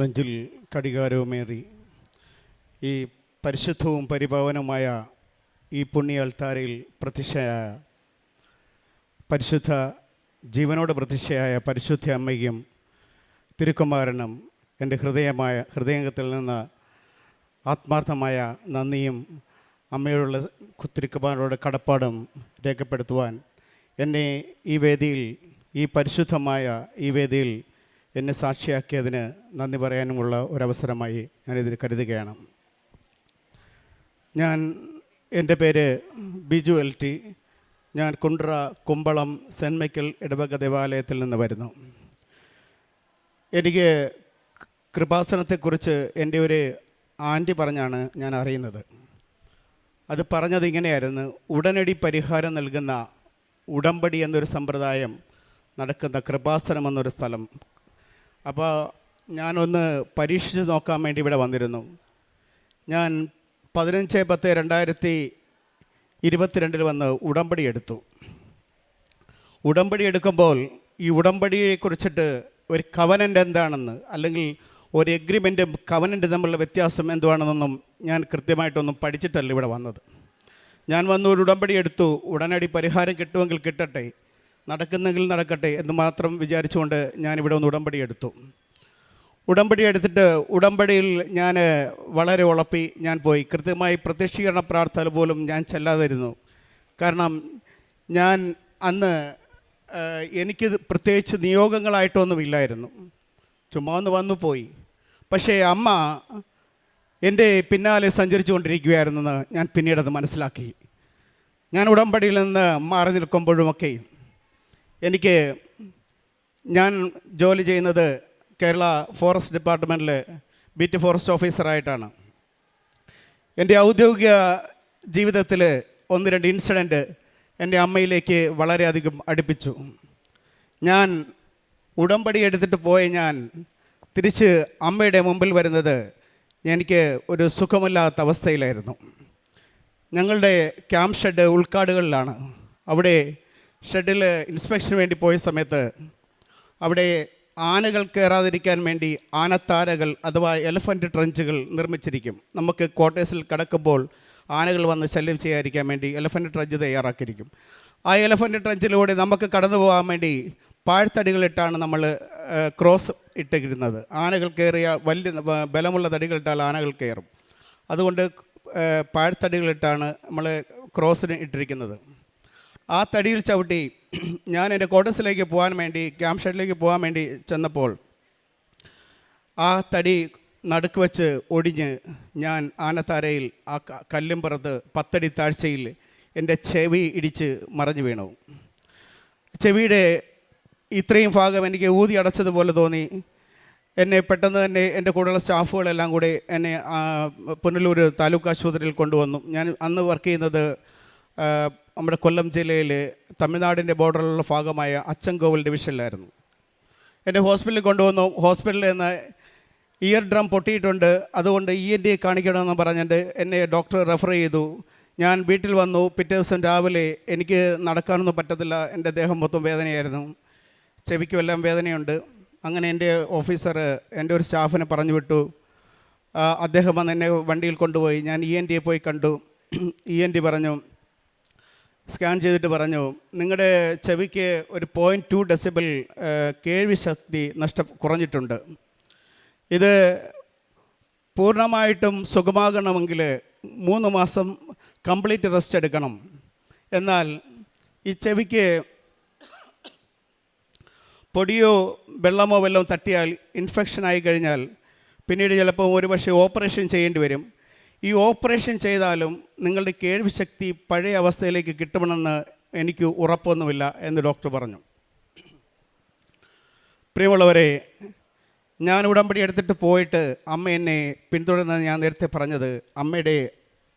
നെഞ്ചിൽ കടികാരവുമേറി ഈ പരിശുദ്ധവും പരിപാവനവുമായ ഈ പുണ്യ അൾത്താരയിൽ പ്രത്യക്ഷയായ പരിശുദ്ധ ജീവനോട് പ്രത്യക്ഷയായ പരിശുദ്ധ അമ്മയ്ക്കും തിരുക്കുമാരനും എൻ്റെ ഹൃദയത്തിൽ നിന്ന് ആത്മാർത്ഥമായ നന്ദിയും അമ്മയോടുള്ള തിരുക്കുമാരനോട് കടപ്പാടും രേഖപ്പെടുത്തുവാൻ എന്നെ ഈ വേദിയിൽ, ഈ പരിശുദ്ധമായ ഈ വേദിയിൽ എന്നെ സാക്ഷിയാക്കിയതിന് നന്ദി പറയാനുമുള്ള ഒരവസരമായി ഞാനിതിൽ കരുതുകയാണ്. എൻ്റെ പേര് ബിജു LT. ഞാൻ കുണ്ട്ര കുമ്പളം സെൻറ്റ് മൈക്കിൾ ഇടവക ദേവാലയത്തിൽ നിന്ന് വരുന്നു. എനിക്ക് കൃപാസനത്തെക്കുറിച്ച് എൻ്റെ ഒരു ആൻറ്റി പറഞ്ഞാണ് ഞാൻ അറിയുന്നത്. അത് പറഞ്ഞത് ഇങ്ങനെയായിരുന്നു: ഉടനടി പരിഹാരം നൽകുന്ന ഉടമ്പടി എന്നൊരു സമ്പ്രദായം നടക്കുന്ന കൃപാസനം എന്നൊരു സ്ഥലം. അപ്പോൾ ഞാനൊന്ന് പരീക്ഷിച്ച് നോക്കാൻ വേണ്ടി ഇവിടെ വന്നിരുന്നു. ഞാൻ 15/10/2022 വന്ന് ഉടമ്പടി എടുത്തു. ഉടമ്പടി എടുക്കുമ്പോൾ ഈ ഉടമ്പടിയെക്കുറിച്ചിട്ട് ഒരു കവനൻ്റ് എന്താണെന്ന്, അല്ലെങ്കിൽ ഒരു എഗ്രിമെൻറ്റും കവനൻ്റ് തമ്മിലുള്ള വ്യത്യാസം എന്തുവാണെന്നൊന്നും ഞാൻ കൃത്യമായിട്ടൊന്നും പഠിച്ചിട്ടല്ല ഇവിടെ വന്നത്. ഞാൻ വന്ന് ഒരു ഉടമ്പടി എടുത്തു. ഉടനടി പരിഹാരം കിട്ടുമെങ്കിൽ കിട്ടട്ടെ, നടക്കുന്നെങ്കിൽ നടക്കട്ടെ എന്ന് മാത്രം വിചാരിച്ചുകൊണ്ട് ഞാനിവിടെ ഒന്ന് ഉടമ്പടി എടുത്തു. ഉടമ്പടി എടുത്തിട്ട് ഉടമ്പടിയിൽ ഞാൻ വളരെ ഉളപ്പി ഞാൻ പോയി. കൃത്യമായി പ്രത്യക്ഷീകരണ പ്രാർത്ഥന പോലും ഞാൻ ചെല്ലാതിരുന്നു. കാരണം ഞാൻ അന്ന് എനിക്ക് പ്രത്യേകിച്ച് നിയോഗങ്ങളായിട്ടൊന്നുമില്ലായിരുന്നു, ചുമ്മാ ഒന്ന് വന്നു പോയി. പക്ഷേ അമ്മ എൻ്റെ പിന്നാലെ സഞ്ചരിച്ചു കൊണ്ടിരിക്കുകയായിരുന്നെന്ന് ഞാൻ പിന്നീടത് മനസ്സിലാക്കി. ഞാൻ ഉടമ്പടിയിൽ നിന്ന് മാറി നിൽക്കുമ്പോഴുമൊക്കെ ഞാൻ ജോലി ചെയ്യുന്നത് കേരള ഫോറസ്റ്റ് ഡിപ്പാർട്ട്മെൻറ്റിൽ ബീറ്റ് ഫോറസ്റ്റ് ഓഫീസറായിട്ടാണ്. എൻ്റെ ഔദ്യോഗിക ജീവിതത്തിൽ 1-2 ഇൻസിഡൻറ്റ് എൻ്റെ അമ്മയിലേക്ക് വളരെയധികം അടുപ്പിച്ചു. ഞാൻ ഉടമ്പടി എടുത്തിട്ട് ഞാൻ തിരിച്ച് അമ്മയുടെ മുമ്പിൽ വരുന്നത് എനിക്ക് ഒരു സുഖമില്ലാത്ത അവസ്ഥയിലായിരുന്നു. ഞങ്ങളുടെ ക്യാമ്പ് ഷെഡ് ഉൾക്കാടുകളിലാണ്. അവിടെ ഷെഡിൽ ഇൻസ്പെക്ഷന് വേണ്ടി പോയ സമയത്ത് അവിടെ ആനകൾ കയറാതിരിക്കാൻ വേണ്ടി ആനത്താരകൾ അഥവാ എലഫൻറ്റ് ട്രഞ്ചുകൾ നിർമ്മിച്ചിരിക്കും. നമുക്ക് ക്വാർട്ടേഴ്സിൽ കിടക്കുമ്പോൾ ആനകൾ വന്ന് ശല്യം ചെയ്യാതിരിക്കാൻ വേണ്ടി എലഫൻറ്റ് ട്രഞ്ച് തയ്യാറാക്കിയിരിക്കും. ആ എലഫൻറ്റ് ട്രഞ്ചിലൂടെ നമുക്ക് കടന്നു പോകാൻ വേണ്ടി പാഴ്ത്തടികളിട്ടാണ് നമ്മൾ ക്രോസ് ഇട്ടിരുന്നത്. ആനകൾ കയറിയ വലിയ ബലമുള്ള തടികളിട്ടാൽ ആനകൾ കയറും. അതുകൊണ്ട് പാഴ്ത്തടികളിട്ടാണ് നമ്മൾ ക്രോസിന് ഇട്ടിരിക്കുന്നത്. ആ തടിയിൽ ചവിട്ടി ഞാൻ എൻ്റെ ക്വാർട്ടേഴ്സിലേക്ക് പോകാൻ വേണ്ടി, ക്യാമ്പ് ഷെഡിലേക്ക് പോകാൻ വേണ്ടി ചെന്നപ്പോൾ ആ തടി നടുക്ക് വെച്ച് ഒടിഞ്ഞ് ഞാൻ ആനത്താരയിൽ ആ കല്ലും പുറത്ത് 10 അടി താഴ്ചയിൽ എൻ്റെ ചെവി ഇടിച്ച് മറിഞ്ഞു വീണു. ചെവിയുടെ ഇത്രയും ഭാഗം എനിക്ക് ഊതി അടച്ചതുപോലെ തോന്നി. എന്നെ പെട്ടെന്ന് തന്നെ എൻ്റെ കൂടെയുള്ള സ്റ്റാഫുകളെല്ലാം കൂടി എന്നെ പുനലൂർ താലൂക്ക് ആശുപത്രിയിൽ കൊണ്ടുവന്നു. ഞാൻ അന്ന് വർക്ക് ചെയ്യുന്നത് നമ്മുടെ കൊല്ലം ജില്ലയിൽ തമിഴ്നാടിൻ്റെ ബോർഡറിലുള്ള ഭാഗമായ അച്ചൻകോവിൽ ഡിവിഷനിലായിരുന്നു. എന്നെ ഹോസ്പിറ്റലിൽ കൊണ്ടുവന്നു. ഹോസ്പിറ്റലിൽ നിന്ന് ഇയർ ഡ്രം പൊട്ടിയിട്ടുണ്ട്, അതുകൊണ്ട് ENT കാണിക്കണമെന്ന് പറഞ്ഞിട്ട് എന്നെ ഡോക്ടർ റെഫർ ചെയ്തു. ഞാൻ വീട്ടിൽ വന്നു. പിറ്റേ ദിവസം രാവിലെ എനിക്ക് നടക്കാനൊന്നും പറ്റത്തില്ല. എൻ്റെ ദേഹം മൊത്തം വേദനയായിരുന്നു, ചെവിക്കും എല്ലാം വേദനയുണ്ട്. അങ്ങനെ എൻ്റെ ഓഫീസർ എൻ്റെ ഒരു സ്റ്റാഫിനെ പറഞ്ഞു വിട്ടു. അദ്ദേഹം വന്ന് എന്നെ വണ്ടിയിൽ കൊണ്ടുപോയി. ഞാൻ ENTയെ പോയി കണ്ടു. ENT പറഞ്ഞു, സ്കാൻ ചെയ്തിട്ട് പറഞ്ഞു, നിങ്ങളുടെ ചെവിക്ക് ഒരു 0.2 ഡെസിബിൾ കേൾവി ശക്തി കുറഞ്ഞിട്ടുണ്ട്. ഇത് പൂർണ്ണമായിട്ടും സുഖമാകണമെങ്കിൽ 3 മാസം കംപ്ലീറ്റ് റെസ്റ്റ് എടുക്കണം. എന്നാൽ ഈ ചെവിക്ക് പൊടിയോ വെള്ളമോ വല്ലതും തട്ടിയാൽ ഇൻഫെക്ഷൻ ആയി കഴിഞ്ഞാൽ പിന്നീട് ചിലപ്പോൾ ഒരുപക്ഷെ ഓപ്പറേഷൻ ചെയ്യേണ്ടി വരും. ഈ ഓപ്പറേഷൻ ചെയ്താലും നിങ്ങളുടെ കേൾവി ശക്തി പഴയ അവസ്ഥയിലേക്ക് കിട്ടുമെന്ന് എനിക്ക് ഉറപ്പൊന്നുമില്ല എന്ന് ഡോക്ടർ പറഞ്ഞു. പ്രിയമുള്ളവരെ, ഞാൻ ഉടമ്പടി എടുത്തിട്ട് പോയിട്ട് അമ്മ എന്നെ പിന്തുടർന്ന് ഞാൻ നേരത്തെ പറഞ്ഞത് അമ്മയുടെ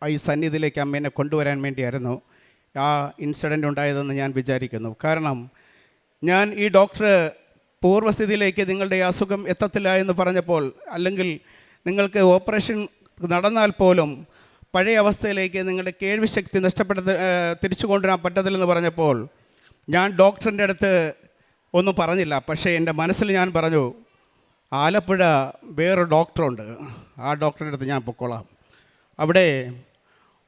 ഈ സന്നിധിയിലേക്ക് അമ്മ എന്നെ കൊണ്ടുവരാൻ വേണ്ടിയായിരുന്നു ആ ഇൻസിഡൻ്റ് ഉണ്ടായതെന്ന് ഞാൻ വിചാരിക്കുന്നു. കാരണം ഞാൻ ഈ ഡോക്ടർ പൂർവ്വസ്ഥിതിയിലേക്ക് നിങ്ങളുടെ അസുഖം എത്തത്തില്ല എന്ന് പറഞ്ഞപ്പോൾ, അല്ലെങ്കിൽ നിങ്ങൾക്ക് ഓപ്പറേഷൻ നടന്നാൽ പോലും പഴയ അവസ്ഥയിലേക്ക് നിങ്ങളുടെ കേൾവി ശക്തി തിരിച്ചു കൊണ്ടുവരാൻ പറ്റത്തില്ലെന്ന് പറഞ്ഞപ്പോൾ ഞാൻ ഡോക്ടറിൻ്റെ അടുത്ത് ഒന്നും പറഞ്ഞില്ല. പക്ഷേ എൻ്റെ മനസ്സിൽ ഞാൻ പറഞ്ഞു, ആലപ്പുഴ വേറൊരു ഡോക്ടറുണ്ട്, ആ ഡോക്ടറുടെ അടുത്ത് ഞാൻ പൊക്കോളാം. അവിടെ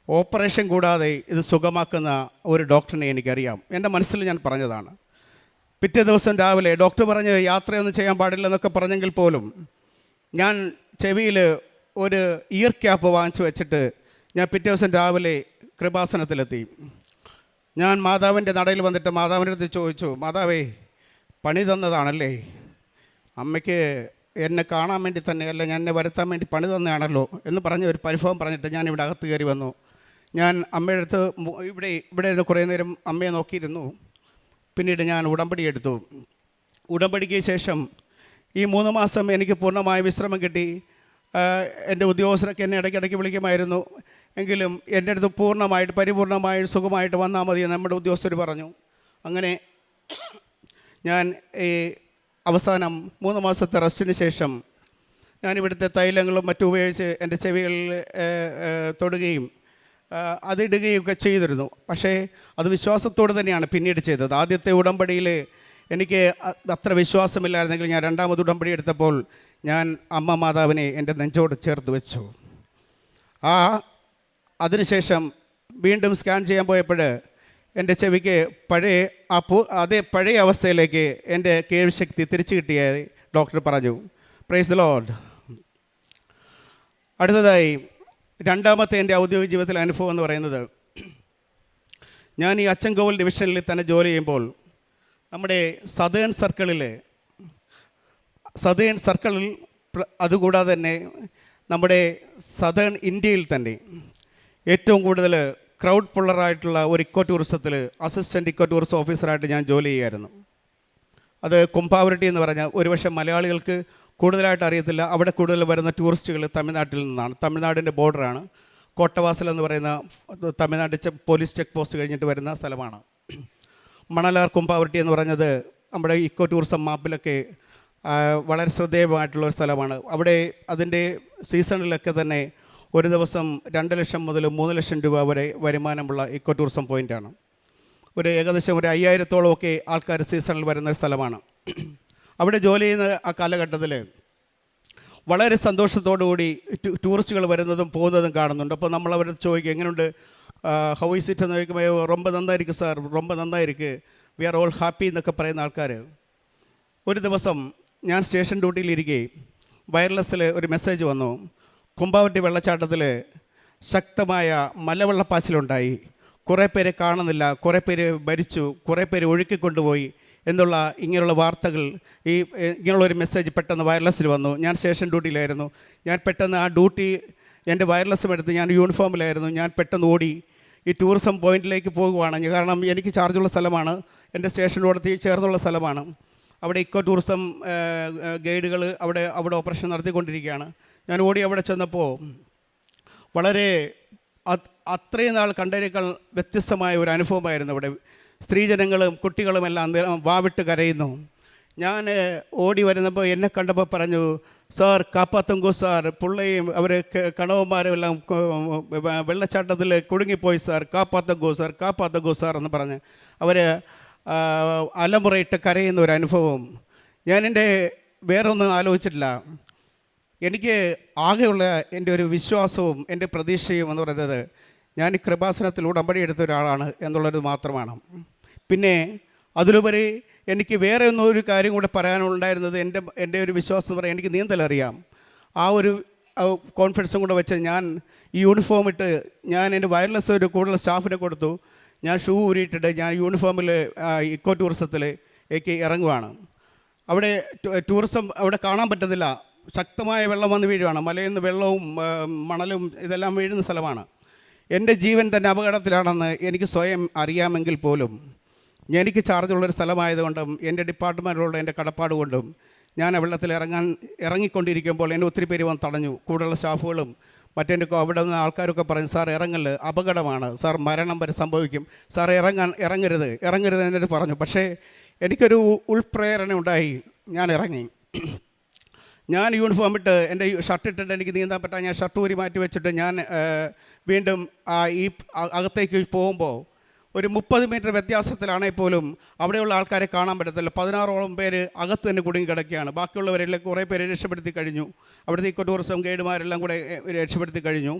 ഓപ്പറേഷൻ കൂടാതെ ഇത് സുഖമാക്കുന്ന ഒരു ഡോക്ടറിനെ എനിക്കറിയാം. എൻ്റെ മനസ്സിൽ ഞാൻ പറഞ്ഞതാണ്. പിറ്റേ ദിവസം രാവിലെ ഡോക്ടർ പറഞ്ഞ് യാത്രയൊന്നും ചെയ്യാൻ പാടില്ലെന്നൊക്കെ പറഞ്ഞെങ്കിൽ പോലും ഞാൻ ചെവിയിൽ ഒരു ഇയർ ക്യാപ്പ് വാങ്ങിച്ചു വെച്ചിട്ട് ഞാൻ പിറ്റേ ദിവസം രാവിലെ കൃപാസനത്തിലെത്തി. ഞാൻ മാതാവിൻ്റെ നടയിൽ വന്നിട്ട് മാതാവിൻ്റെ അടുത്ത് ചോദിച്ചു, മാതാവേ, പണി തന്നതാണല്ലേ? അമ്മയ്ക്ക് എന്നെ കാണാൻ വേണ്ടി തന്നെയല്ല, ഞാൻ എന്നെ വരുത്താൻ വേണ്ടി പണി തന്നെയാണല്ലോ എന്ന് പറഞ്ഞ് ഒരു പരിഭവം പറഞ്ഞിട്ട് ഞാൻ ഇവിടെ അകത്ത് കയറി വന്നു. ഞാൻ അമ്മയുടെ അടുത്ത് ഇവിടെ ഇരുന്ന് കുറേ നേരം അമ്മയെ നോക്കിയിരുന്നു. പിന്നീട് ഞാൻ ഉടമ്പടി എടുത്തു. ഉടമ്പടിക്ക് ശേഷം ഈ 3 മാസം എനിക്ക് പൂർണ്ണമായ വിശ്രമം കിട്ടി. എൻ്റെ ഉദ്യോഗസ്ഥരൊക്കെ എന്നെ ഇടയ്ക്കിടയ്ക്ക് വിളിക്കുമായിരുന്നു. എങ്കിലും എൻ്റെ അടുത്ത് പൂർണ്ണമായിട്ട് പരിപൂർണമായിട്ട് സുഖമായിട്ട് വന്നാൽ മതി നമ്മുടെ ഉദ്യോഗസ്ഥർ പറഞ്ഞു. അങ്ങനെ ഞാൻ ഈ അവസാനം 3 മാസത്തെ റെസ്റ്റിന് ശേഷം ഞാൻ ഇവിടുത്തെ തൈലങ്ങളും മറ്റും ഉപയോഗിച്ച് എൻ്റെ ചെവികളിൽ തൊടുകയും അതിടുകയൊക്കെ ചെയ്തിരുന്നു. പക്ഷേ അത് വിശ്വാസത്തോടെ തന്നെയാണ് പിന്നീട് ചെയ്തത്. ആദ്യത്തെ ഉടമ്പടിയിൽ എനിക്ക് അത്ര വിശ്വാസമില്ലായിരുന്നെങ്കിൽ ഞാൻ രണ്ടാമത് ഉടമ്പടി എടുത്തപ്പോൾ ഞാൻ അമ്മ മാതാവിനെ എൻ്റെ നെഞ്ചോട് ചേർത്ത് വെച്ചു. അതിനുശേഷം വീണ്ടും സ്കാൻ ചെയ്യാൻ പോയപ്പോൾ എൻ്റെ ചെവിക്ക് അതേ പഴയ അവസ്ഥയിലേക്ക് എൻ്റെ കേൾവിശക്തി തിരിച്ചു കിട്ടിയായി ഡോക്ടർ പറഞ്ഞു. Praise the Lord. അടുത്തതായി രണ്ടാമത്തെ എൻ്റെ ഔദ്യോഗിക ജീവിതത്തിലെ അനുഭവം എന്ന് പറയുന്നത്, ഞാൻ ഈ അച്ചൻകോവിൽ ഡിവിഷനിൽ തന്നെ ജോലി ചെയ്യുമ്പോൾ നമ്മുടെ സതേൺ സർക്കിളിൽ അതുകൂടാതെ തന്നെ നമ്മുടെ സതേൺ ഇന്ത്യയിൽ തന്നെ ഏറ്റവും കൂടുതൽ ക്രൗഡ് പുള്ളറായിട്ടുള്ള ഒരു ഇക്കോ ടൂറിസത്തിൽ അസിസ്റ്റൻറ്റ് ഇക്കോ ടൂറിസം ഓഫീസറായിട്ട് ഞാൻ ജോലി ചെയ്യുമായിരുന്നു. അത് കുംഭാവരട്ടി എന്ന് പറഞ്ഞാൽ ഒരുപക്ഷെ മലയാളികൾക്ക് കൂടുതലായിട്ട് അറിയത്തില്ല. അവിടെ കൂടുതൽ വരുന്ന ടൂറിസ്റ്റുകൾ തമിഴ്നാട്ടിൽ നിന്നാണ്. തമിഴ്നാടിൻ്റെ ബോർഡറാണ്. കോട്ടവാസൽ എന്ന് പറയുന്ന തമിഴ്നാട് പോലീസ് ചെക്ക് പോസ്റ്റ് കഴിഞ്ഞിട്ട് വരുന്ന സ്ഥലമാണ്. മണലാർ കുംഭാവരട്ടി എന്ന് പറഞ്ഞത് നമ്മുടെ ഇക്കോ ടൂറിസം മാപ്പിലൊക്കെ വളരെ ശ്രദ്ധേയമായിട്ടുള്ളൊരു സ്ഥലമാണ്. അവിടെ അതിൻ്റെ സീസണിലൊക്കെ തന്നെ ഒരു ദിവസം 2 ലക്ഷം മുതൽ 3 ലക്ഷം രൂപ വരെ വരുമാനമുള്ള ഇക്കോ ടൂറിസം പോയിൻ്റാണ്. ഏകദേശം 5000-ഓളം ഒക്കെ ആൾക്കാർ സീസണിൽ വരുന്ന സ്ഥലമാണ്. അവിടെ ജോലി ചെയ്യുന്ന ആ കാലഘട്ടത്തിൽ വളരെ സന്തോഷത്തോടുകൂടി ടൂറിസ്റ്റുകൾ വരുന്നതും പോകുന്നതും കാണുന്നുണ്ട്. അപ്പോൾ നമ്മൾ അവരുടെ ചോദിക്കും, എങ്ങനെയുണ്ട്, ഹൗ ഈസ് ഇറ്റ് എന്ന് ചോദിക്കുമ്പോൾ റൊമ്പ നന്നായിരിക്കും സാർ, റൊമ്പ നന്നായിരിക്കും, വി ആർ ഓൾ ഹാപ്പി എന്നൊക്കെ പറയുന്ന ആൾക്കാർ. ഒരു ദിവസം ഞാൻ സ്റ്റേഷൻ ഡ്യൂട്ടിയിലിരിക്കെ വയർലെസ്സിൽ ഒരു മെസ്സേജ് വന്നു. കുംഭാവട്ടി വെള്ളച്ചാട്ടത്തിൽ ശക്തമായ മലവെള്ളപ്പാച്ചിലുണ്ടായി, കുറേ പേരെ കാണുന്നില്ല, കുറേ പേര് മരിച്ചു, കുറേ പേര് ഒഴുക്കിക്കൊണ്ടുപോയി എന്നുള്ള ഇങ്ങനെയുള്ള വാർത്തകൾ, ഇങ്ങനെയുള്ളൊരു മെസ്സേജ് പെട്ടെന്ന് വയർലെസ്സിൽ വന്നു. ഞാൻ സ്റ്റേഷൻ ഡ്യൂട്ടിയിലായിരുന്നു. ഞാൻ പെട്ടെന്ന് ആ ഡ്യൂട്ടി എൻ്റെ വയർലെസ്സും എടുത്ത്, ഞാൻ യൂണിഫോമിലായിരുന്നു, ഞാൻ പെട്ടെന്ന് ഓടി ഈ ടൂറിസം പോയിൻറ്റിലേക്ക് പോകുവാണ്. കാരണം എനിക്ക് ചാർജുള്ള സ്ഥലമാണ്, എൻ്റെ സ്റ്റേഷനോട് ചേർന്നുള്ള സ്ഥലമാണ്. അവിടെ ഇക്കോ ടൂറിസം ഗൈഡുകൾ അവിടെ ഓപ്പറേഷൻ നടത്തിക്കൊണ്ടിരിക്കുകയാണ്. ഞാൻ ഓടി അവിടെ ചെന്നപ്പോൾ വളരെ അത്രയും നാൾ കണ്ടതിനേക്കാൾ വ്യത്യസ്തമായ ഒരു അനുഭവമായിരുന്നു. അവിടെ സ്ത്രീജനങ്ങളും കുട്ടികളുമെല്ലാം വാവിട്ട് കരയുന്നു. ഞാൻ ഓടി വരുന്നപ്പോൾ എന്നെ കണ്ടപ്പോൾ പറഞ്ഞു, സാർ കാപ്പാത്തുങ്കോ സാർ, പിള്ളയും അവർ കണവന്മാരും എല്ലാം വെള്ളച്ചാട്ടത്തിൽ കുടുങ്ങിപ്പോയി സാർ, കാപ്പാത്തുങ്കോ സാർ, കാപ്പാത്തുങ്കോ സാർ എന്ന് പറഞ്ഞ് അവർ അലമുറയിട്ട് കരയുന്ന ഒരു അനുഭവം. ഞാൻ വേറൊന്നും ആലോചിച്ചിട്ടില്ല. എനിക്ക് ആകെയുള്ള എൻ്റെ ഒരു വിശ്വാസവും എൻ്റെ പ്രതീക്ഷയും എന്ന് പറയുന്നത് ഞാൻ ഈ കൃപാസനത്തിൽ ഉടമ്പടി എടുത്ത ഒരാളാണ് എന്നുള്ളത് മാത്രമാണ്. പിന്നെ അതിലുപരി എനിക്ക് വേറെ ഒരു കാര്യം കൂടെ പറയാനുണ്ടായിരുന്നത്, എൻ്റെ ഒരു വിശ്വാസം എന്ന് പറയാൻ എനിക്ക് നീന്തലറിയാം. ആ ഒരു കോൺഫിഡൻസും കൂടെ വെച്ച് ഞാൻ ഈ യൂണിഫോം ഇട്ട് ഞാൻ എൻ്റെ വയർലെസ് ഒരു കൂടുതൽ സ്റ്റാഫിനെ കൊടുത്തു. ഞാൻ ഷൂ ഊരിയിട്ടിട്ട് ഞാൻ യൂണിഫോമിൽ ഇക്കോ ടൂറിസത്തിലേക്ക് ഇറങ്ങുവാണ്. അവിടെ ടൂറിസം അവിടെ കാണാൻ പറ്റത്തില്ല, ശക്തമായ വെള്ളം വന്ന് വീഴുവാണ്. മലയിൽ നിന്ന് വെള്ളവും മണലും ഇതെല്ലാം വീഴുന്ന സ്ഥലമാണ്. എൻ്റെ ജീവൻ തന്നെ അപകടത്തിലാണെന്ന് എനിക്ക് സ്വയം അറിയാമെങ്കിൽ പോലും എനിക്ക് ചാർജുള്ളൊരു സ്ഥലമായതുകൊണ്ടും എൻ്റെ ഡിപ്പാർട്ട്മെൻറ്റിലുള്ള എൻ്റെ കടപ്പാട് കൊണ്ടും ഞാൻ ആ വെള്ളത്തിൽ ഇറങ്ങിക്കൊണ്ടിരിക്കുമ്പോൾ എന്നെ ഒത്തിരി പേര് വന്ന് തടഞ്ഞു. കൂടുതലുള്ള സ്റ്റാഫുകളും മറ്റെൻ്റെ അവിടെ നിന്ന് ആൾക്കാരൊക്കെ പറഞ്ഞു, സാർ ഇറങ്ങല്, അപകടമാണ് സാർ, മരണം വരെ സംഭവിക്കും സാർ, ഇറങ്ങരുത് എന്നിട്ട് പറഞ്ഞു. പക്ഷേ എനിക്കൊരു ഉൾപ്രേരണ ഉണ്ടായി, ഞാൻ ഇറങ്ങി. ഞാൻ യൂണിഫോം ഇട്ട് എൻ്റെ ഷർട്ട് ഇട്ടിട്ട് എനിക്ക് നീന്താൻ പറ്റാൻ ഞാൻ ഷർട്ട് ഊരി മാറ്റി വെച്ചിട്ട് ഞാൻ വീണ്ടും ഈ അകത്തേക്ക് പോകുമ്പോൾ ഒരു 30 മീറ്റർ വ്യത്യാസത്തിലാണെങ്കിൽ പോലും അവിടെയുള്ള ആൾക്കാരെ കാണാൻ പറ്റത്തില്ല. 16ഓളം പേര് അകത്ത് തന്നെ കുടുങ്ങി കിടക്കുകയാണ്. ബാക്കിയുള്ളവരെല്ലാം കുറേ പേര് രക്ഷപ്പെടുത്തി കഴിഞ്ഞു. അവിടുത്തെ ഇക്കോ ടൂറിസം ഗൈഡുമാരെല്ലാം കൂടെ രക്ഷപ്പെടുത്തി കഴിഞ്ഞു.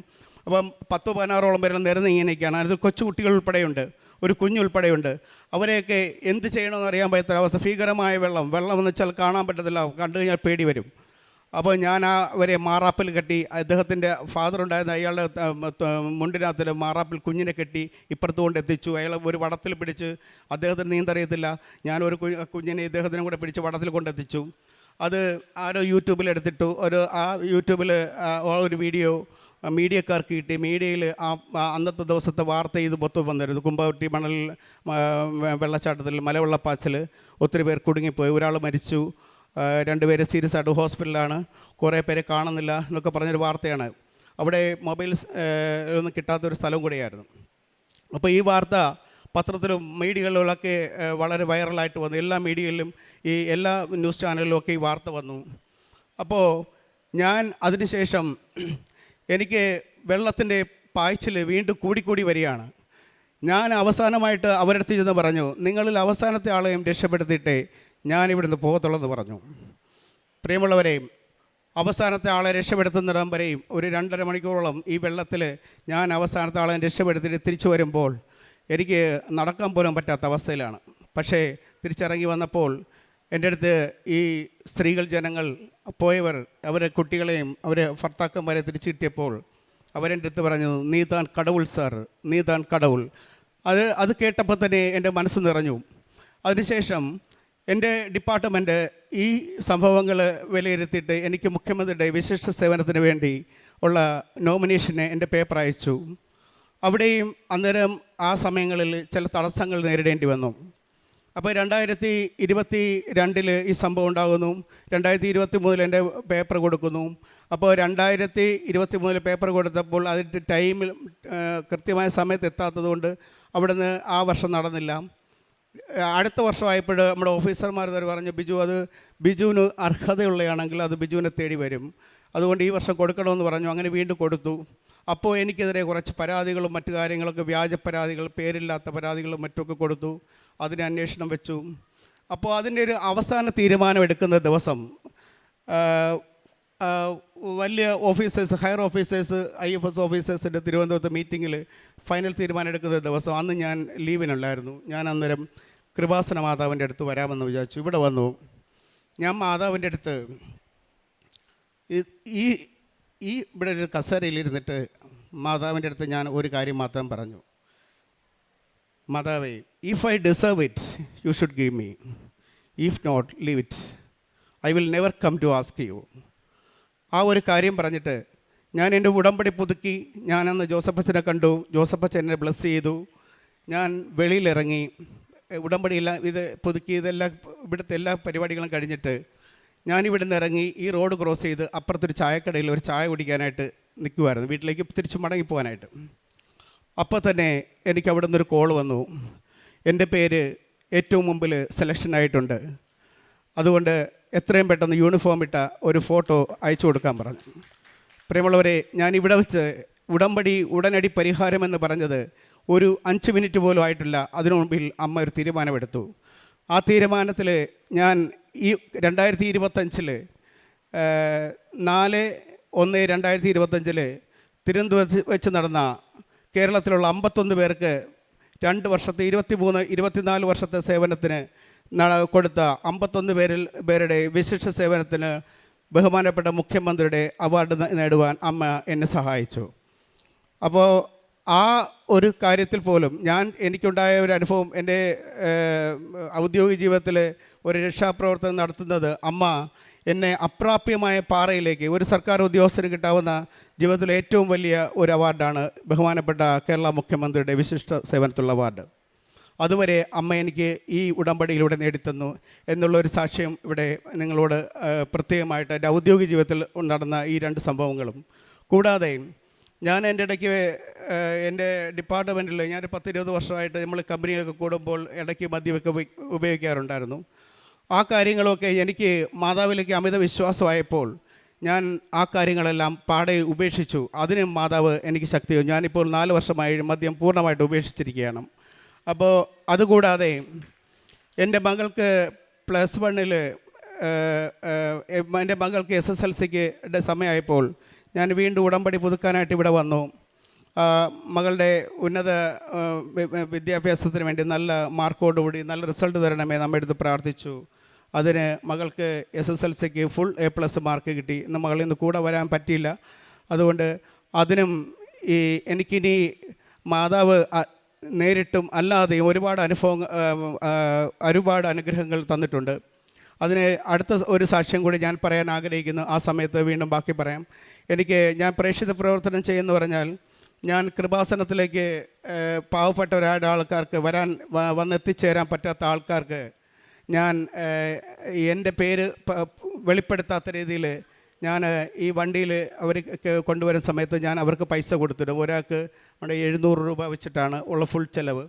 അപ്പം 10-16ഓളം പേരെല്ലാം നിരന്ന് ഇങ്ങനെയൊക്കെയാണ്. അതിൽ കൊച്ചുകുട്ടികൾ ഉൾപ്പെടെയുണ്ട്, ഒരു കുഞ്ഞുൾപ്പെടെയുണ്ട്. അവരെയൊക്കെ എന്ത് ചെയ്യണമെന്ന് അറിയാൻ പറ്റാത്തൊരവസ്ഥ. ഭീകരമായ വെള്ളം എന്ന് വെച്ചാൽ കാണാൻ പറ്റത്തില്ല, കണ്ടു കഴിഞ്ഞാൽ പേടി വരും. അപ്പോൾ ഞാൻ അവരെ മാറാപ്പിൽ കെട്ടി, അദ്ദേഹത്തിൻ്റെ ഫാദർ ഉണ്ടായിരുന്ന അയാളുടെ മുണ്ടിനകത്തിൽ മാറാപ്പിൽ കുഞ്ഞിനെ കെട്ടി ഇപ്പുറത്ത് കൊണ്ട് എത്തിച്ചു. അയാൾ ഒരു വടത്തിൽ പിടിച്ച്, അദ്ദേഹത്തിന് നീന്തറിയത്തില്ല, ഞാനൊരു കുഞ്ഞിനെ ഇദ്ദേഹത്തിനും കൂടെ പിടിച്ച് വടത്തിൽ കൊണ്ടെത്തിച്ചു. അത് ആരോ യൂട്യൂബിൽ എടുത്തിട്ടു. ആ യൂട്യൂബിൽ ഒരു വീഡിയോ മീഡിയക്കാർക്ക് കിട്ടി. മീഡിയയിൽ അന്നത്തെ ദിവസത്തെ വാർത്ത ഇത് മൊത്തം വന്നിരുന്നു. കുമ്പവട്ടി മണൽ വെള്ളച്ചാട്ടത്തിൽ മലവെള്ളപ്പാച്ചിൽ ഒത്തിരി പേർ കുടുങ്ങിപ്പോയി, ഒരാൾ മരിച്ചു, 2 പേര് സീരിയസ് ആയിട്ട് ഹോസ്പിറ്റലിലാണ്, കുറേ പേരെ കാണുന്നില്ല എന്നൊക്കെ പറഞ്ഞൊരു വാർത്തയാണ്. അവിടെ മൊബൈൽസ് ഒന്നും കിട്ടാത്തൊരു സ്ഥലം കൂടിയായിരുന്നു. അപ്പോൾ ഈ വാർത്ത പത്രത്തിലും മീഡിയകളിലൊക്കെ വളരെ വൈറലായിട്ട് വന്നു. എല്ലാ മീഡിയയിലും ഈ എല്ലാ ന്യൂസ് ചാനലിലും ഒക്കെ ഈ വാർത്ത വന്നു. അപ്പോൾ ഞാൻ അതിനുശേഷം എനിക്ക് വെള്ളത്തിൻ്റെ പായ്ച്ചിൽ വീണ്ടും കൂടിക്കൂടി വരികയാണ്. ഞാൻ അവസാനമായിട്ട് അവരുടെ അടുത്ത് ചെന്ന് പറഞ്ഞു, നിങ്ങളിൽ അവസാനത്തെ ആളെയും രക്ഷപ്പെടുത്തിയിട്ടേ ഞാനിവിടുന്ന് പോകത്തുള്ളെന്ന് പറഞ്ഞു. പ്രിയമുള്ളവരെ, അവസാനത്തെ ആളെ രക്ഷപ്പെടുത്തുന്നിടം വരെയും ഒരു 2.5 മണിക്കൂറോളം ഈ വെള്ളത്തിൽ ഞാൻ അവസാനത്തെ ആളെ രക്ഷപ്പെടുത്തിയിട്ട് തിരിച്ചു വരുമ്പോൾ എനിക്ക് നടക്കാൻ പോലും പറ്റാത്ത അവസ്ഥയിലാണ്. പക്ഷേ തിരിച്ചിറങ്ങി വന്നപ്പോൾ എൻ്റെ അടുത്ത് ഈ സ്ത്രീകൾ, ജനങ്ങൾ പോയവർ, അവരെ കുട്ടികളെയും അവരെ ഭർത്താക്കന്മാരെ തിരിച്ചു കിട്ടിയപ്പോൾ അവരെൻ്റെ അടുത്ത് പറഞ്ഞു, നീ താൻ കടവുൾ സാർ, നീ താൻ കടവുൾ. അത് കേട്ടപ്പോൾ തന്നെ എൻ്റെ മനസ്സ് നിറഞ്ഞു. അതിനുശേഷം എൻ്റെ ഡിപ്പാർട്ട്മെൻറ്റ് ഈ സംഭവങ്ങൾ വിലയിരുത്തിയിട്ട് എനിക്ക് മുഖ്യമന്ത്രിയുടെ വിശിഷ്ട സേവനത്തിന് വേണ്ടി ഉള്ള നോമിനേഷന് എൻ്റെ പേപ്പർ അയച്ചു. അവിടെയും അന്നേരം ആ സമയങ്ങളിൽ ചില തടസ്സങ്ങൾ നേരിടേണ്ടി വന്നു. അപ്പോൾ 2022 ഈ സംഭവം ഉണ്ടാകുന്നു. 2023 എൻ്റെ പേപ്പർ കൊടുക്കുന്നു. അപ്പോൾ 2023 പേപ്പർ കൊടുത്തപ്പോൾ അതിൻ്റെ ടൈമിൽ കൃത്യമായ സമയത്ത് എത്താത്തതുകൊണ്ട് അവിടുന്ന് ആ വർഷം നടന്നില്ല. അടുത്ത വർഷമായപ്പോൾ നമ്മുടെ ഓഫീസർമാർ പറഞ്ഞു, ബിജുവിന് അർഹതയുള്ളതാണെങ്കിൽ അത് ബിജുവിനെ തേടി വരും, അതുകൊണ്ട് ഈ വർഷം കൊടുക്കണമെന്ന് പറഞ്ഞു. അങ്ങനെ വീണ്ടും കൊടുത്തു. അപ്പോൾ എനിക്കെതിരെ കുറച്ച് പരാതികളും മറ്റു കാര്യങ്ങളൊക്കെ, വ്യാജ പരാതികൾ, പേരില്ലാത്ത പരാതികളും മറ്റുമൊക്കെ കൊടുത്തു. അതിന് അന്വേഷണം വെച്ചു. അപ്പോൾ അതിൻ്റെ ഒരു അവസാന തീരുമാനം എടുക്കുന്ന ദിവസം വലിയ ഓഫീസേഴ്സ്, ഹയർ ഓഫീസേഴ്സ്, IFS ഓഫീസേഴ്സിൻ്റെ തിരുവനന്തപുരത്ത് മീറ്റിങ്ങിൽ ഫൈനൽ തീരുമാനം എടുക്കുന്ന ദിവസം അന്ന് ഞാൻ ലീവിനുണ്ടായിരുന്നു. ഞാൻ അന്നേരം കൃപാസന മാതാവിൻ്റെ അടുത്ത് വരാമെന്ന് വിചാരിച്ചു. ഇവിടെ വന്നു. ഞാൻ മാതാവിൻ്റെ അടുത്ത് ഇവിടെ ഒരു കസേരയിലിരുന്നിട്ട് മാതാവിൻ്റെ അടുത്ത് ഞാൻ ഒരു കാര്യം മാത്രം പറഞ്ഞു, മാതാവേ, if I deserve it you should give me, if not leave it, I will never come to ask you. ആ ഒരു കാര്യം പറഞ്ഞിട്ട് ഞാൻ എൻ്റെ ഉടമ്പടി പുതുക്കി. ഞാനന്ന് ജോസഫച്ചനെ കണ്ടു. ജോസഫച്ചൻ എന്നെ ബ്ലെസ് ചെയ്തു. ഞാൻ വെളിയിലിറങ്ങി, ഉടമ്പടിയെല്ലാം ഇത് പുതുക്കി, ഇതെല്ലാം ഇവിടുത്തെ എല്ലാ പരിപാടികളും കഴിഞ്ഞിട്ട് ഞാനിവിടുന്ന് ഇറങ്ങി ഈ റോഡ് ക്രോസ് ചെയ്ത് അപ്പുറത്തൊരു ചായക്കടയിൽ ഒരു ചായ കുടിക്കാനായിട്ട് നിൽക്കുമായിരുന്നു, വീട്ടിലേക്ക് തിരിച്ച് മടങ്ങിപ്പോകാനായിട്ട്. അപ്പോൾ തന്നെ എനിക്ക് അവിടെ നിന്നൊരു കോൾ വന്നു, എൻ്റെ പേര് ഏറ്റവും മുമ്പിൽ സെലക്ഷനായിട്ടുണ്ട്, അതുകൊണ്ട് എത്രയും പെട്ടെന്ന് യൂണിഫോം ഇട്ട ഒരു ഫോട്ടോ അയച്ചു കൊടുക്കാൻ പറഞ്ഞു. പ്രിയമുള്ളവരെ, ഞാനിവിടെ വെച്ച് ഉടമ്പടി ഉടനടി പരിഹാരമെന്ന് പറഞ്ഞത് ഒരു 5 മിനിറ്റ് പോലും ആയിട്ടില്ല. അതിനു മുമ്പിൽ അമ്മ ഒരു തീരുമാനമെടുത്തു. ആ തീരുമാനത്തിൽ ഞാൻ ഈ 2025 4/1/2025 തിരുവനന്തപുരത്ത് വെച്ച് നടന്ന കേരളത്തിലുള്ള 51 പേർക്ക് 2 വർഷത്തെ 23-24 വർഷത്തെ സേവനത്തിന് കൊടുത്ത 51 പേരുടെ വിശിഷ്ട സേവനത്തിന് ബഹുമാനപ്പെട്ട മുഖ്യമന്ത്രിയുടെ അവാർഡ് നേടുവാൻ അമ്മ എന്നെ സഹായിച്ചു. അപ്പോൾ ആ ഒരു കാര്യത്തിൽ പോലും എനിക്കുണ്ടായ ഒരു അനുഭവം, എൻ്റെ ഔദ്യോഗിക ജീവിതത്തിൽ ഒരു രക്ഷാപ്രവർത്തനം നടത്തുന്നത് അമ്മ എന്നെ അപ്രാപ്യമായ പാറയിലേക്ക്, ഒരു സർക്കാർ ഉദ്യോഗസ്ഥന് കിട്ടാവുന്ന ജീവിതത്തിലെ ഏറ്റവും വലിയ ഒരു അവാർഡാണ് ബഹുമാനപ്പെട്ട കേരള മുഖ്യമന്ത്രിയുടെ വിശിഷ്ട സേവനത്തിലുള്ള അവാർഡ്. അതുവരെ അമ്മ എനിക്ക് ഈ ഉടമ്പടിയിലൂടെ നേടിത്തന്നു എന്നുള്ളൊരു സാക്ഷ്യം ഇവിടെ നിങ്ങളോട് പ്രത്യേകമായിട്ട് എൻ്റെ ഔദ്യോഗിക ജീവിതത്തിൽ നടന്ന ഈ 2 സംഭവങ്ങളും കൂടാതെ ഞാൻ എൻ്റെ ഇടയ്ക്ക് എൻ്റെ ഡിപ്പാർട്ട്മെൻറ്റിൽ ഞാൻ 10-20 വർഷമായിട്ട് നമ്മൾ കമ്പനിയിലൊക്കെ കൂടുമ്പോൾ ഇടയ്ക്ക് മദ്യമൊക്കെ ഉപയോഗിക്കാറുണ്ടായിരുന്നു. ആ കാര്യങ്ങളൊക്കെ എനിക്ക് മാതാവിലേക്ക് അമിത വിശ്വാസമായപ്പോൾ ഞാൻ ആ കാര്യങ്ങളെല്ലാം പാടെ ഉപേക്ഷിച്ചു. അതിനും മാതാവ് എനിക്ക് ശക്തി. ഞാനിപ്പോൾ 4 വർഷമായി മദ്യം പൂർണ്ണമായിട്ട് ഉപേക്ഷിച്ചിരിക്കുകയാണ്. അപ്പോൾ അതുകൂടാതെ എൻ്റെ മകൾക്ക് +1 എൻ്റെ മകൾക്ക് SSLCക്ക് സമയമായപ്പോൾ ഞാൻ വീണ്ടും ഉടമ്പടി പുതുക്കാനായിട്ട് ഇവിടെ വന്നു. മകളുടെ ഉന്നത വിദ്യാഭ്യാസത്തിന് വേണ്ടി നല്ല മാർക്കോടുകൂടി നല്ല റിസൾട്ട് തരണമേ നമ്മുടെ അടുത്ത് പ്രാർത്ഥിച്ചു. അതിന് മകൾക്ക് SSLCക്ക് ഫുൾ A+ മാർക്ക് കിട്ടി. ഇന്ന് മകളിൽ നിന്ന് കൂടെ വരാൻ പറ്റിയില്ല. അതുകൊണ്ട് അതിനും എനിക്കിനി മാതാവ് നേരിട്ടും അല്ലാതെയും ഒരുപാട് അനുഗ്രഹങ്ങൾ തന്നിട്ടുണ്ട്. അതിന് അടുത്ത ഒരു സാക്ഷ്യം കൂടി ഞാൻ പറയാൻ ആഗ്രഹിക്കുന്നു. ആ സമയത്ത് വീണ്ടും ബാക്കി പറയാം. ഞാൻ പ്രേക്ഷിത പ്രവർത്തനം ചെയ്യുമെന്ന് പറഞ്ഞാൽ ഞാൻ കൃപാസനത്തിലേക്ക് പാവപ്പെട്ട ആൾക്കാർക്ക് വന്നെത്തിച്ചേരാൻ പറ്റാത്ത ആൾക്കാർക്ക് ഞാൻ എൻ്റെ പേര് വെളിപ്പെടുത്താത്ത രീതിയിൽ ഞാൻ ഈ വണ്ടിയിൽ അവർക്ക് കൊണ്ടുവരുന്ന സമയത്ത് ഞാൻ അവർക്ക് പൈസ കൊടുത്തിടും. ഒരാൾക്ക് നമ്മുടെ 700 രൂപ വെച്ചിട്ടാണ് ഉള്ള ഫുൾ ചിലവ്.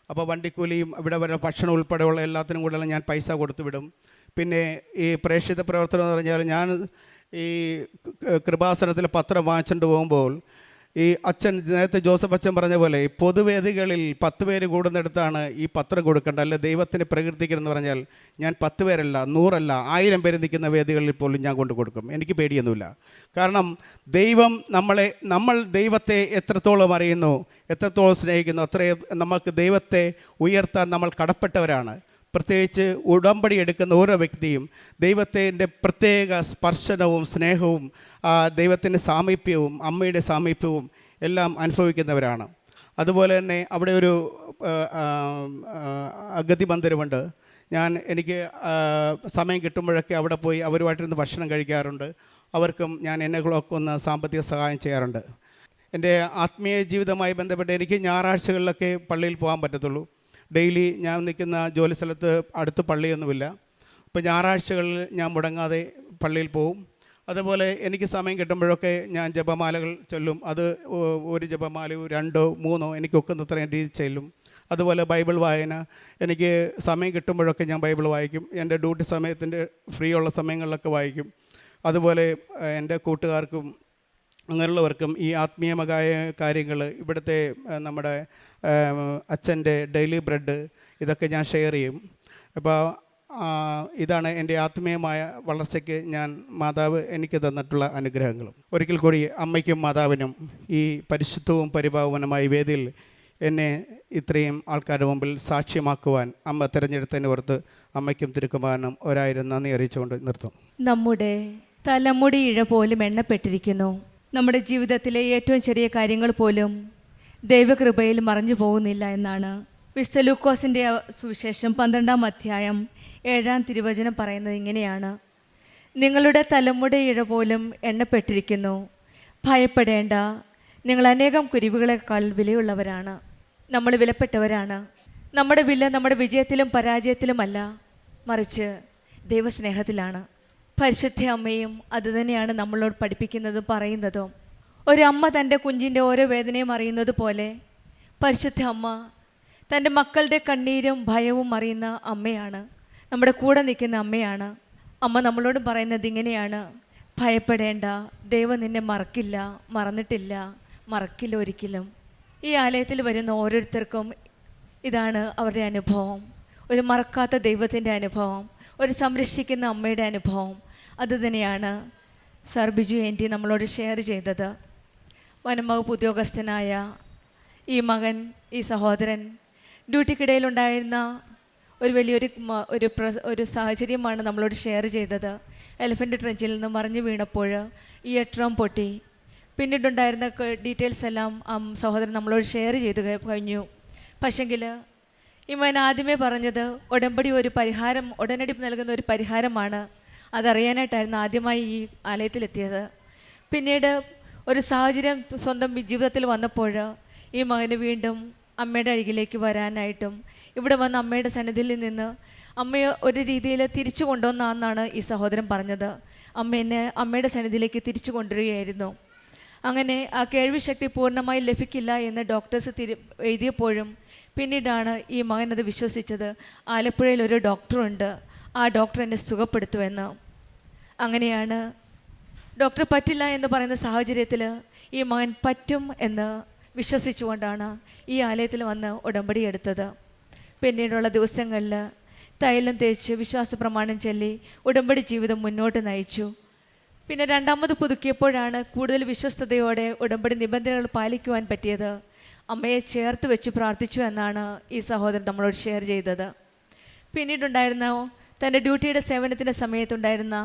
അപ്പോൾ വണ്ടിക്കൂലിയും ഇവിടെ വരെ ഭക്ഷണം ഉൾപ്പെടെയുള്ള എല്ലാത്തിനും കൂടെ ഞാൻ പൈസ കൊടുത്തു വിടും. പിന്നെ ഈ പ്രേക്ഷിത പ്രവർത്തനം എന്ന് പറഞ്ഞാൽ ഞാൻ ഈ കൃപാസനത്തിൽ പത്രം വാങ്ങിച്ചുകൊണ്ട് പോകുമ്പോൾ ഈ അച്ഛൻ നേരത്തെ ജോസഫ് അച്ഛൻ പറഞ്ഞ പോലെ ഈ പൊതുവേദികളിൽ 10 പേര് കൂടുന്നിടത്താണ് ഈ പത്രം കൊടുക്കേണ്ടത്. അല്ല ദൈവത്തിന് പ്രകീർത്തിക്കണമെന്ന് പറഞ്ഞാൽ ഞാൻ 10 പേരല്ല, 100 അല്ല, 1000 പേര് നിൽക്കുന്ന വേദികളിൽ പോലും ഞാൻ കൊണ്ട് കൊടുക്കും. എനിക്ക് പേടിയൊന്നുമില്ല. കാരണം നമ്മൾ ദൈവത്തെ എത്രത്തോളം അറിയുന്നു, എത്രത്തോളം സ്നേഹിക്കുന്നു, അത്രയും നമുക്ക് ദൈവത്തെ ഉയർത്താൻ നമ്മൾ കടപ്പെട്ടവരാണ്. പ്രത്യേകിച്ച് ഉടമ്പടി എടുക്കുന്ന ഓരോ വ്യക്തിയും ദൈവത്തിൻ്റെ പ്രത്യേക സ്പർശനവും സ്നേഹവും ദൈവത്തിൻ്റെ സാമീപ്യവും അമ്മയുടെ സാമീപ്യവും എല്ലാം അനുഭവിക്കുന്നവരാണ്. അതുപോലെ തന്നെ അവിടെ ഒരു അഗതി മന്ദിരമുണ്ട്. എനിക്ക് സമയം കിട്ടുമ്പോഴൊക്കെ അവിടെ പോയി അവരുമായിട്ടിരുന്ന് ഭക്ഷണം കഴിക്കാറുണ്ട്. അവർക്കും ഞാൻ എന്നെകളൊക്കെ ഒന്ന് സാമ്പത്തിക സഹായം ചെയ്യാറുണ്ട്. എൻ്റെ ആത്മീയ ജീവിതവുമായി ബന്ധപ്പെട്ട് എനിക്ക് ഞായറാഴ്ചകളിലൊക്കെ പള്ളിയിൽ പോകാൻ പറ്റത്തുള്ളൂ. ഡെയിലി ഞാൻ നിൽക്കുന്ന ജോലി സ്ഥലത്ത് അടുത്ത് പള്ളിയൊന്നുമില്ല. അപ്പോൾ ഞായറാഴ്ചകളിൽ ഞാൻ മുടങ്ങാതെ പള്ളിയിൽ പോവും. അതുപോലെ എനിക്ക് സമയം കിട്ടുമ്പോഴൊക്കെ ഞാൻ ജപമാലകൾ ചൊല്ലും. അത് ഒരു ജപമാലയോ 2 3 എനിക്കൊക്കുന്നത്രയും രീതി ചെല്ലും. അതുപോലെ ബൈബിൾ വായന, എനിക്ക് സമയം കിട്ടുമ്പോഴൊക്കെ ഞാൻ ബൈബിൾ വായിക്കും. എൻ്റെ ഡ്യൂട്ടി സമയത്തിൻ്റെ ഫ്രീ ഉള്ള സമയങ്ങളിലൊക്കെ വായിക്കും. അതുപോലെ എൻ്റെ കൂട്ടുകാർക്കും അങ്ങനെയുള്ളവർക്കും ഈ ആത്മീയമായ കാര്യങ്ങൾ, ഇവിടുത്തെ നമ്മുടെ അച്ഛൻ്റെ ഡെയിലി ബ്രെഡ്, ഇതൊക്കെ ഞാൻ ഷെയർ ചെയ്യും. അപ്പോൾ ഇതാണ് എൻ്റെ ആത്മീയമായ വളർച്ചയ്ക്ക് മാതാവ് എനിക്ക് തന്നിട്ടുള്ള അനുഗ്രഹങ്ങളും. ഒരിക്കൽ കൂടി അമ്മയ്ക്കും മാതാവിനും ഈ പരിശുദ്ധവും പരിപാവനമായ വേദിയിൽ എന്നെ ഇത്രയും ആൾക്കാരുടെ മുമ്പിൽ സാക്ഷ്യമാക്കുവാൻ അമ്മ തിരഞ്ഞെടുത്തതിന് ഓർത്ത് അമ്മയ്ക്കും തിരുക്കുമാരനും 1000 നന്ദി അറിയിച്ചുകൊണ്ട് നിർത്തും. നമ്മുടെ തലമുടി ഇഴ പോലും എണ്ണപ്പെട്ടിരിക്കുന്നു. നമ്മുടെ ജീവിതത്തിലെ ഏറ്റവും ചെറിയ കാര്യങ്ങൾ പോലും ദൈവകൃപയിൽ മറഞ്ഞു പോകുന്നില്ല എന്നാണ് വിശുദ്ധ ലൂക്കോസിൻ്റെ സുവിശേഷം 12-ാം അധ്യായം 7-ാം തിരുവചനം പറയുന്നത് ഇങ്ങനെയാണ്: നിങ്ങളുടെ തലമുടി ഇഴ പോലും എണ്ണപ്പെട്ടിരിക്കുന്നു, ഭയപ്പെടേണ്ട, നിങ്ങൾ അനേകം കുരുവികളെക്കാൾ വിലയുള്ളവരാണ്. നമ്മൾ വിലപ്പെട്ടവരാണ്. നമ്മുടെ വില നമ്മുടെ വിജയത്തിലും പരാജയത്തിലുമല്ല, മറിച്ച് ദൈവസ്നേഹത്തിലാണ്. പരിശുദ്ധ അമ്മയും അതുതന്നെയാണ് നമ്മളോട് പഠിപ്പിക്കുന്നതും പറയുന്നതും. ഒരു അമ്മ തൻ്റെ കുഞ്ഞിൻ്റെ ഓരോ വേദനയും അറിയുന്നത് പോലെ പരിശുദ്ധ അമ്മ തൻ്റെ മക്കളുടെ കണ്ണീരും ഭയവും അറിയുന്ന അമ്മയാണ്. നമ്മുടെ കൂടെ നിൽക്കുന്ന അമ്മയാണ്. അമ്മ നമ്മളോട് പറയുന്നത് ഇങ്ങനെയാണ്: ഭയപ്പെടേണ്ട, ദൈവം നിന്നെ മറക്കില്ല, മറന്നിട്ടില്ല, മറക്കില്ല ഒരിക്കലും. ഈ ആലയത്തിൽ വരുന്ന ഓരോരുത്തർക്കും ഇതാണ് അവരുടെ അനുഭവം. ഒരു മറക്കാത്ത ദൈവത്തിൻ്റെ അനുഭവം, ഒരു സംരക്ഷിക്കുന്ന അമ്മയുടെ അനുഭവം. അതുതന്നെയാണ് സർ ബിജു ആൻറ്റി നമ്മളോട് ഷെയർ ചെയ്തത്. വനംവകുപ്പ് ഉദ്യോഗസ്ഥനായ ഈ മകൻ, ഈ സഹോദരൻ ഡ്യൂട്ടിക്കിടയിലുണ്ടായിരുന്ന ഒരു വലിയൊരു ഒരു സാഹചര്യമാണ് നമ്മളോട് ഷെയർ ചെയ്തത്. എലഫൻ്റ് ട്രെഞ്ചിൽ നിന്ന് മറിഞ്ഞു വീണപ്പോൾ ഈ എട്രം പൊട്ടി. പിന്നീടുണ്ടായിരുന്ന ഡീറ്റെയിൽസ് എല്ലാം സഹോദരൻ നമ്മളോട് ഷെയർ ചെയ്ത് കഴിഞ്ഞു. പക്ഷെങ്കിൽ ഈ മകൻ ആദ്യമേ പറഞ്ഞത് ഉടനടി നൽകുന്ന ഒരു പരിഹാരമാണ്. അതറിയാനായിട്ടായിരുന്നു ആദ്യമായി ഈ ആലയത്തിലെത്തിയത്. പിന്നീട് ഒരു സാഹചര്യം സ്വന്തം ജീവിതത്തിൽ വന്നപ്പോൾ ഈ മകന് വീണ്ടും അമ്മയുടെ അരികിലേക്ക് വരാനായിട്ടും ഇവിടെ വന്ന് അമ്മയുടെ സന്നിധിയിൽ നിന്ന് അമ്മയെ ഒരു രീതിയിൽ തിരിച്ചു കൊണ്ടുവന്നാണെന്നാണ് ഈ സഹോദരൻ പറഞ്ഞത്. അമ്മയുടെ സന്നിധിയിലേക്ക് തിരിച്ചു കൊണ്ടുവരികയായിരുന്നു. അങ്ങനെ ആ കേൾവിശക്തി പൂർണ്ണമായി ലഭിക്കില്ല എന്ന് ഡോക്ടേഴ്സ് എഴുതിയപ്പോഴും പിന്നീടാണ് ഈ മകൻ അത് വിശ്വസിച്ചത്. ആലപ്പുഴയിൽ ഒരു ഡോക്ടറുണ്ട്, ആ ഡോക്ടർ എന്നെ സുഖപ്പെടുത്തുമെന്ന്. അങ്ങനെയാണ് ഡോക്ടർ പറ്റില്ല എന്ന് പറയുന്ന സാഹചര്യത്തിൽ ഈ മകൻ പറ്റും എന്ന് വിശ്വസിച്ചുകൊണ്ടാണ് ഈ ആലയത്തിൽ വന്ന് ഉടമ്പടി എടുത്തത്. പിന്നീടുള്ള ദിവസങ്ങളിൽ തൈലം തേച്ച് വിശ്വാസ പ്രമാണം ചൊല്ലി ഉടമ്പടി ജീവിതം മുന്നോട്ട് നയിച്ചു. പിന്നെ രണ്ടാമത് പുതുക്കിയപ്പോഴാണ് കൂടുതൽ വിശ്വസ്തയോടെ ഉടമ്പടി നിബന്ധനകൾ പാലിക്കുവാൻ പറ്റിയത്. അമ്മയെ ചേർത്ത് വെച്ച് പ്രാർത്ഥിച്ചു എന്നാണ് ഈ സഹോദരൻ നമ്മളോട് ഷെയർ ചെയ്തത്. പിന്നീടുണ്ടായിരുന്ന തൻ്റെ ഡ്യൂട്ടിയുടെ സേവനത്തിൻ്റെ സമയത്തുണ്ടായിരുന്ന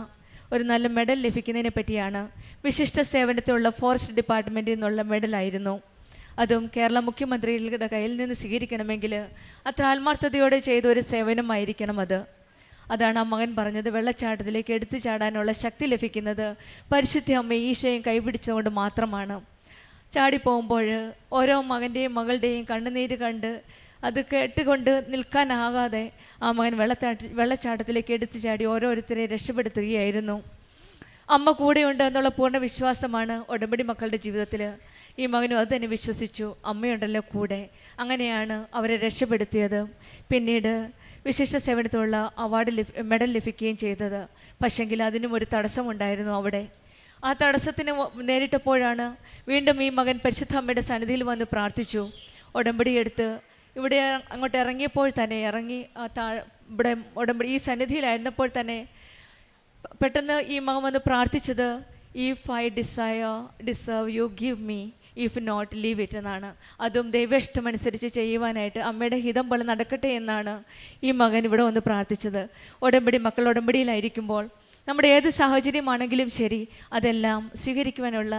ഒരു നല്ല മെഡൽ ലഭിക്കുന്നതിനെ പറ്റിയാണ്. വിശിഷ്ട സേവനത്തിലുള്ള ഫോറസ്റ്റ് ഡിപ്പാർട്ട്മെൻറ്റിൽ നിന്നുള്ള മെഡലായിരുന്നു. അതും കേരള മുഖ്യമന്ത്രിയുടെ കയ്യിൽ നിന്ന് സ്വീകരിക്കണമെങ്കിൽ അത്ര ആത്മാർത്ഥതയോടെ ചെയ്ത ഒരു സേവനമായിരിക്കണം അത്. അതാണ് ആ മകൻ പറഞ്ഞത്, വെള്ളച്ചാട്ടത്തിലേക്ക് എടുത്തു ചാടാനുള്ള ശക്തി ലഭിക്കുന്നത് പരിശുദ്ധ അമ്മ ഈശോയും കൈപിടിച്ചുകൊണ്ട് മാത്രമാണ്. ചാടിപ്പോകുമ്പോൾ ഓരോ മകൻ്റെയും മകളുടെയും കണ്ണുനീര് കണ്ട് അത് കേട്ടുകൊണ്ട് നിൽക്കാനാകാതെ ആ മകൻ വെള്ളച്ചാട്ടത്തിലേക്ക് എടുത്തു ചാടി ഓരോരുത്തരെ രക്ഷപ്പെടുത്തുകയായിരുന്നു. അമ്മ കൂടെയുണ്ട് എന്നുള്ള പൂർണ്ണ വിശ്വാസമാണ് ഉടമ്പടി മക്കളുടെ ജീവിതത്തിൽ. ഈ മകനും അത് തന്നെ വിശ്വസിച്ചു, അമ്മയുണ്ടല്ലോ കൂടെ. അങ്ങനെയാണ് അവരെ രക്ഷപ്പെടുത്തിയത്. പിന്നീട് വിശിഷ്ട സേവനത്തിലുള്ള അവാർഡ് മെഡൽ ലഭിക്കുകയും ചെയ്തത്. പക്ഷെങ്കിൽ അതിനും ഒരു തടസ്സമുണ്ടായിരുന്നു അവിടെ. ആ തടസ്സത്തിന് നേരിട്ടപ്പോഴാണ് വീണ്ടും ഈ മകൻ പരിശുദ്ധ അമ്മയുടെ സന്നിധിയിൽ വന്ന് പ്രാർത്ഥിച്ചു. ഉടമ്പടി എടുത്ത് ഇവിടെ അങ്ങോട്ട് ഇറങ്ങിയപ്പോൾ തന്നെ ഇവിടെ ഉടമ്പടി ഈ സന്നിധിയിലായിരുന്നപ്പോൾ തന്നെ പെട്ടെന്ന് ഈ മകൻ വന്ന് പ്രാർത്ഥിച്ചത്, if I deserve you give me, if not leave it എന്നാണ്. അതും ദൈവേഷ്ടമനുസരിച്ച് ചെയ്യുവാനായിട്ട് അമ്മയുടെ ഹിതം പോലെ നടക്കട്ടെ എന്നാണ് ഈ മകൻ ഇവിടെ വന്ന് പ്രാർത്ഥിച്ചത്. മക്കൾ ഉടമ്പടിയിലായിരിക്കുമ്പോൾ നമ്മുടെ ഏത് സാഹചര്യമാണെങ്കിലും ശരി അതെല്ലാം സ്വീകരിക്കുവാനുള്ള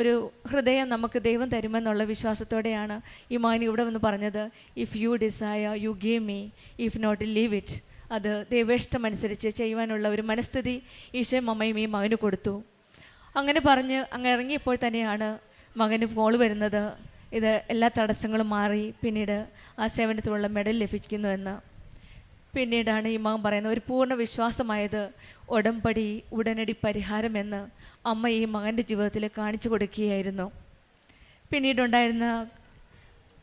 ഒരു ഹൃദയം നമുക്ക് ദൈവം തരുമെന്നുള്ള വിശ്വാസത്തോടെയാണ് ഈ മകൻ ഇവിടെ വന്ന് പറഞ്ഞത്, if you desire you give me, if not leave it. അത് ദൈവേഷ്ടമനുസരിച്ച് ചെയ്യുവാനുള്ള ഒരു മനസ്ഥിതി ഈശോയും അമ്മയും ഈ മകന് കൊടുത്തു. അങ്ങനെ പറഞ്ഞ് അങ്ങ് ഇറങ്ങിയപ്പോൾ തന്നെയാണ് മകന് കോൾ വരുന്നത്, ഇത് എല്ലാ തടസ്സങ്ങളും മാറി പിന്നീട് ആ സേവനത്തിലുള്ള മെഡൽ ലഭിക്കുന്നുവെന്ന്. പിന്നീടാണ് ഈ മകൻ പറയുന്നത്, ഒരു പൂർണ്ണ വിശ്വാസമായത് ഉടമ്പടി ഉടനടി പരിഹാരമെന്ന് അമ്മ ഈ മകൻ്റെ ജീവിതത്തിൽ കാണിച്ചു കൊടുക്കുകയായിരുന്നു. പിന്നീടുണ്ടായിരുന്ന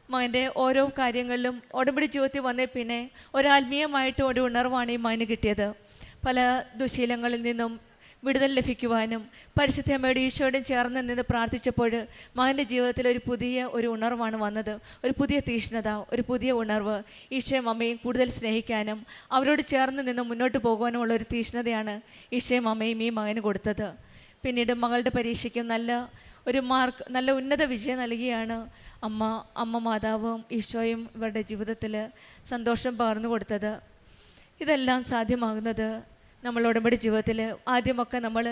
മകൻ്റെ ഓരോ കാര്യങ്ങളിലും ഉടമ്പടി ജീവിതത്തിൽ വന്നേ പിന്നെ ഒരാത്മീയമായിട്ട് ഒരു ഉണർവാണ് ഈ മകന് കിട്ടിയത്. പല ദുശീലങ്ങളിൽ നിന്നും വിടുതൽ ലഭിക്കുവാനും പരിശുദ്ധ അമ്മയുടെ ഈശോയോടും ചേർന്ന് നിന്ന് പ്രാർത്ഥിച്ചപ്പോൾ മകൻ്റെ ജീവിതത്തിൽ ഒരു ഉണർവാണ് വന്നത്. ഒരു പുതിയ തീഷ്ണത, ഒരു പുതിയ ഉണർവ്. ഈശോയും അമ്മയും കൂടുതൽ സ്നേഹിക്കാനും അവരോട് ചേർന്ന് നിന്ന് മുന്നോട്ട് പോകുവാനുമുള്ള ഒരു തീഷ്ണതയാണ് ഈശോയും അമ്മയും ഈ മകന് കൊടുത്തത്. പിന്നീട് മകളുടെ പരീക്ഷയ്ക്ക് നല്ല ഉന്നത വിജയം നൽകിയാണ് അമ്മ മാതാവും ഈശോയും ഇവരുടെ ജീവിതത്തിൽ സന്തോഷം പകർന്നു കൊടുത്തത്. ഇതെല്ലാം സാധ്യമാകുന്നത് നമ്മൾ ഉടമ്പടി ജീവിതത്തിൽ ആദ്യമൊക്കെ നമ്മൾ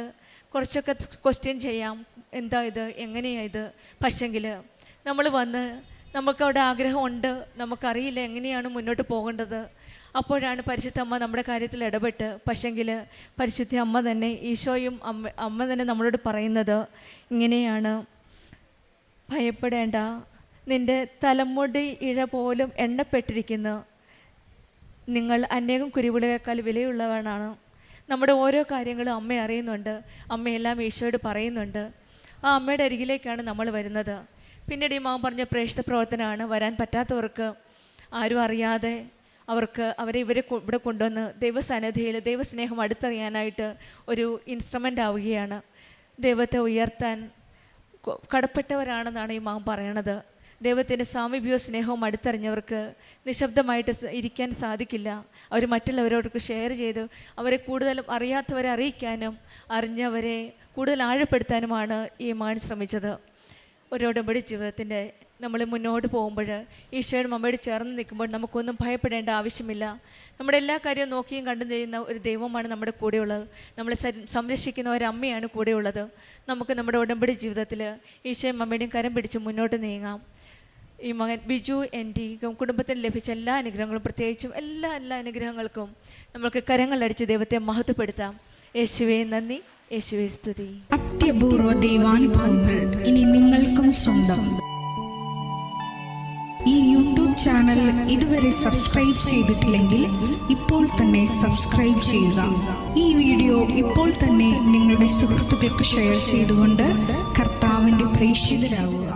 കുറച്ചൊക്കെ ക്വസ്റ്റ്യൻ ചെയ്യാം, എന്താ ഇത്, എങ്ങനെയാണ് ഇത്. പക്ഷെങ്കിൽ നമ്മൾ വന്ന് നമുക്കവിടെ ആഗ്രഹമുണ്ട്, നമുക്കറിയില്ല എങ്ങനെയാണ് മുന്നോട്ട് പോകേണ്ടത്. അപ്പോഴാണ് പരിശുദ്ധ അമ്മ നമ്മുടെ കാര്യത്തിൽ ഇടപെട്ട് പക്ഷെങ്കിൽ പരിശുദ്ധ അമ്മ തന്നെ ഈശോയും അമ്മ തന്നെ നമ്മളോട് പറയുന്നത് ഇങ്ങനെയാണ്, ഭയപ്പെടേണ്ട, നിൻ്റെ തലമുടി ഇഴ പോലും എണ്ണപ്പെട്ടിരിക്കുന്നു, നിങ്ങൾ അനേകം കുരുവിളയേക്കാൾ വിലയുള്ളവനാണ്. നമ്മുടെ ഓരോ കാര്യങ്ങളും അമ്മ അറിയുന്നുണ്ട്, അമ്മയെല്ലാം ഈശോയോട് പറയുന്നുണ്ട്. ആ അമ്മയുടെ അരികിലേക്കാണ് നമ്മൾ വരുന്നത്. പിന്നീട് ഈ മകൻ പറഞ്ഞ പ്രേക്ഷിത പ്രവർത്തനമാണ്, വരാൻ പറ്റാത്തവർക്ക് ആരും അറിയാതെ അവരെ ഇവിടെ കൊണ്ടുവന്ന് ദൈവസന്നിധിയിൽ ദൈവസ്നേഹം അടുത്തറിയാനായിട്ട് ഒരു ഇൻസ്ട്രുമെൻ്റ് ആവുകയാണ്. ദൈവത്തെ ഉയർത്താൻ കടപ്പെട്ടവരാണെന്നാണ് ഈ മകൻ പറയണത്. ദൈവത്തിൻ്റെ സാമീപ്യവും സ്നേഹവും അടുത്തറിഞ്ഞവർക്ക് നിശബ്ദമായിട്ട് ഇരിക്കാൻ സാധിക്കില്ല. അവർ മറ്റുള്ളവരോടൊക്കെ ഷെയർ ചെയ്ത് അവരെ കൂടുതലും അറിയാത്തവരെ അറിയിക്കാനും അറിഞ്ഞവരെ കൂടുതൽ ആഴപ്പെടുത്താനുമാണ് ഈ മകൻ ശ്രമിച്ചത്. ഒരു ഉടമ്പടി ജീവിതത്തിൻ്റെ നമ്മൾ മുന്നോട്ട് പോകുമ്പോൾ ഈശോയുടെ അമ്മയോട് ചേർന്ന് നിൽക്കുമ്പോൾ നമുക്കൊന്നും ഭയപ്പെടേണ്ട ആവശ്യമില്ല. നമ്മുടെ എല്ലാ കാര്യവും നോക്കിയും കണ്ടും ചെയ്യുന്ന ഒരു ദൈവമാണ് നമ്മുടെ കൂടെയുള്ളത്. നമ്മളെ സംരക്ഷിക്കുന്ന ഒരമ്മയാണ് കൂടെയുള്ളത്. നമുക്ക് നമ്മുടെ ഉടമ്പടി ജീവിതത്തിൽ ഈശോയും അമ്മയുടെയും കരം പിടിച്ച് മുന്നോട്ട് നീങ്ങാം. ഈ മകൻ ബിജു എൻ്റെ കുടുംബത്തിന് ലഭിച്ച എല്ലാ അനുഗ്രഹങ്ങളും, പ്രത്യേകിച്ചും എല്ലാ അനുഗ്രഹങ്ങൾക്കും നമ്മൾക്ക് കരങ്ങളടിച്ച് ദൈവത്തെ മഹത്വപ്പെടുത്താം. യേശുവേ നന്ദി, യേശുവേ സ്തുതി. അത്യപൂർവ ദൈവാനുഭവങ്ങൾ ഇനി നിങ്ങൾക്കും സ്വന്തം. ഈ യൂട്യൂബ് ചാനൽ ഇതുവരെ സബ്സ്ക്രൈബ് ചെയ്തിട്ടില്ലെങ്കിൽ ഇപ്പോൾ തന്നെ സബ്സ്ക്രൈബ് ചെയ്യുക. ഈ വീഡിയോ ഇപ്പോൾ തന്നെ നിങ്ങളുടെ സുഹൃത്തുക്കൾക്ക് ഷെയർ ചെയ്തുകൊണ്ട് കർത്താവിൻ്റെ പ്രേക്ഷിതരാകുക.